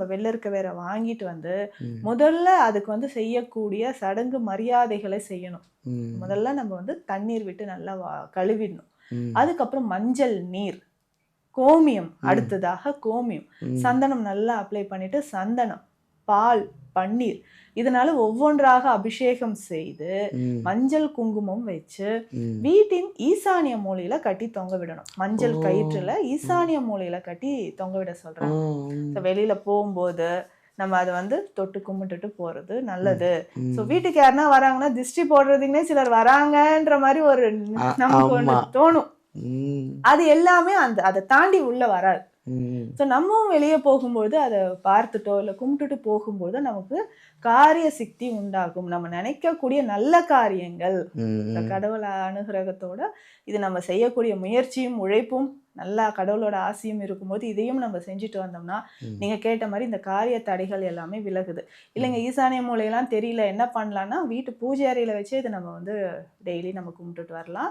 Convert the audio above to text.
வெள்ளை இருக்க வேற வாங்கிட்டு வந்து ம். முதல்ல அதுக்கு வந்து செய்யக்கூடிய சடங்கு மரியாதைகளை செய்யணும். ம். முதல்ல நம்ம வந்து தண்ணீர் விட்டு நல்லா கழுவிடணும். ம். அதுக்கப்புறம் மஞ்சள் நீர், கோமியம், ம். அடுத்ததாக கோமியம், ம். சந்தனம் நல்லா அப்ளை பண்ணிட்டு சந்தனம், பால், பன்னீர் இதனால ஒவ்வொன்றாக அபிஷேகம் செய்து ம். மஞ்சள் குங்குமம் வச்சு ம். வீட்டின் ஈசானிய மூலையில கட்டி தொங்க விடணும். மஞ்சள் ஓ! கயிற்றுல ம். ஈசானிய மூலையில கட்டி தொங்க விட ஆ. சொல்றாங்க. ம். வெளியில போகும்போது நம்ம அதை வந்து தொட்டு கும்பிட்டுட்டு போறது நல்லது. ஸோ ம். வீட்டுக்கு யாருன்னா வராங்கன்னா திருஷ்டி போடுறதுக்குன்னே சிலர் வராங்கன்ற மாதிரி ஒரு நமக்கு ஒண்ணு ஆமா. தோணும். ம். அது எல்லாமே அதை தாண்டி உள்ள வராது. ம். ஸோ நம்மவும் வெளியே போகும்போது அதை பார்த்துட்டோ இல்லை கும்பிட்டுட்டு போகும்போது நமக்கு காரிய சித்தி உண்டாகும். நம்ம நினைக்கக்கூடிய நல்ல காரியங்கள் இந்த கடவுள் அனுகிரகத்தோட இது நம்ம செய்யக்கூடிய முயற்சியும் உழைப்பும் நல்லா கடவுளோட ஆசையும் இருக்கும்போது இதையும் நம்ம செஞ்சுட்டு வந்தோம்னா நீங்க கேட்ட மாதிரி இந்த காரிய தடைகள் எல்லாமே விலகுது. இல்லைங்க ஈசானிய மூலையெல்லாம் தெரியல என்ன பண்ணலாம்னா வீட்டு பூஜை அறையில வச்சே இதை நம்ம வந்து டெய்லி நம்ம கும்பிட்டுட்டு வரலாம்.